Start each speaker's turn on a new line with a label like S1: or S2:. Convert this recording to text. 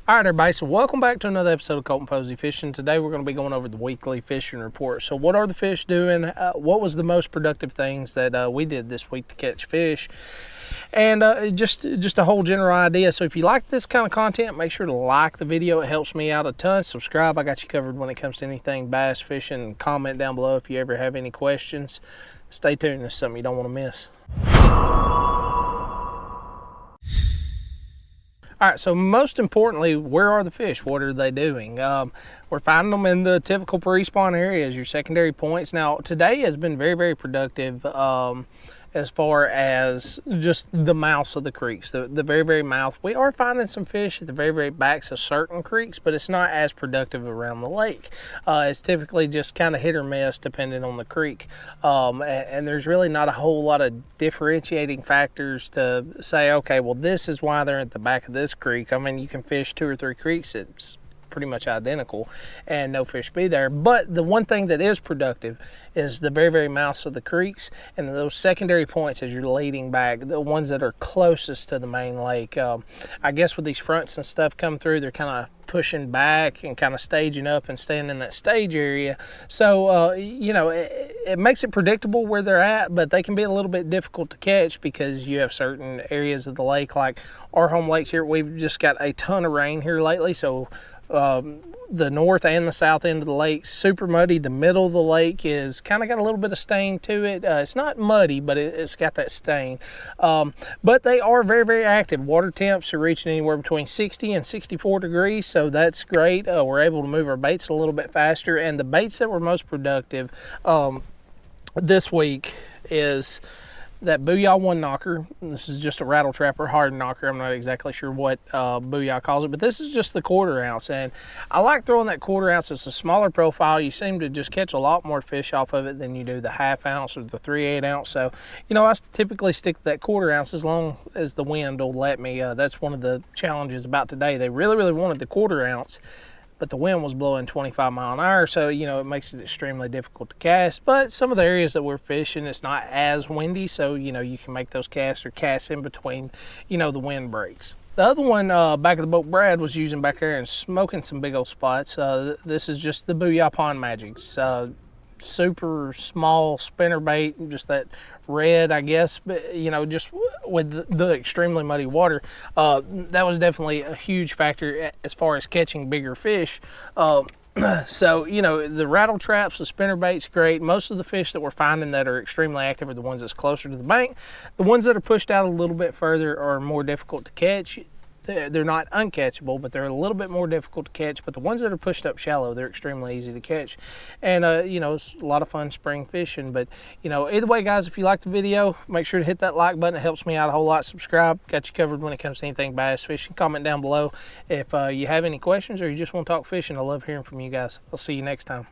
S1: All right, everybody, so welcome back to another episode of Colton Posey Fishing. Today we're going to be going over the weekly fishing report. So what are the fish doing? What was the most productive things that we did this week to catch fish? And just a whole general idea. So if you like this kind of content, make sure to like the video. It helps me out a ton. Subscribe. I got you covered when it comes to anything bass fishing. Comment down below if you ever have any questions. Stay tuned. This is something you don't want to miss. All right, so most importantly, where are the fish? What are they doing? We're finding them in the typical pre-spawn areas, your secondary points. Now, today has been very, very productive as far as just the mouths of the creeks, the very, very mouth. We are finding some fish at the very, very backs of certain creeks, but it's not as productive around the lake. It's typically just kind of hit or miss depending on the creek. And there's really not a whole lot of differentiating factors to say, okay, well, this is why they're at the back of this creek. I mean, you can fish 2 or 3 creeks. It's pretty much identical and no fish be there. But the one thing that is productive is the very, very mouths of the creeks and those secondary points as you're leading back, the ones that are closest to the main lake. I guess with these fronts and stuff come through, they're kind of pushing back and kind of staging up and staying in that stage area. So, you know, it makes it predictable where they're at, but they can be a little bit difficult to catch because you have certain areas of the lake, like our home lakes here. We've just got a ton of rain here lately, so the north and the south end of the lake super muddy. The middle of the lake is kind of got a little bit of stain to it. It's not muddy, but it's got that stain. But they are very, very active. Water temps are reaching anywhere between 60 and 64 degrees, so that's great. We're able to move our baits a little bit faster, and the baits that were most productive this week is that Booyah one knocker. This is just a rattle trapper hard knocker. I'm not exactly sure what Booyah calls it, but this is just the 1/4 ounce, and I like throwing that 1/4 ounce. It's a smaller profile. You seem to just catch a lot more fish off of it than you do the 1/2 ounce or the 3/8 ounce. So, you know, I typically stick to that 1/4 ounce as long as the wind will let me. That's one of the challenges about today. They really, really wanted the 1/4 ounce, but the wind was blowing 25 miles an hour, so, you know, it makes it extremely difficult to cast. But some of the areas that we're fishing, it's not as windy, so, you know, you can make those casts or casts in between, you know, the wind breaks. The other one back of the boat Brad was using back there and smoking some big old spots. This is just the Booyah Pond Magics. Super small spinner bait, just that red, I guess, but, you know, just with the extremely muddy water, that was definitely a huge factor as far as catching bigger fish. So, you know, the rattle traps, the spinner bait's great. Most of the fish that we're finding that are extremely active are the ones that's closer to the bank. The ones that are pushed out a little bit further are more difficult to catch. They're not uncatchable, but they're a little bit more difficult to catch. But the ones that are pushed up shallow, they're extremely easy to catch. And, you know, it's a lot of fun spring fishing. But, you know, either way, guys, if you like the video, make sure to hit that like button. It helps me out a whole lot. Subscribe. Got you covered when it comes to anything bass fishing. Comment down below if you have any questions or you just want to talk fishing. I love hearing from you guys. I'll see you next time.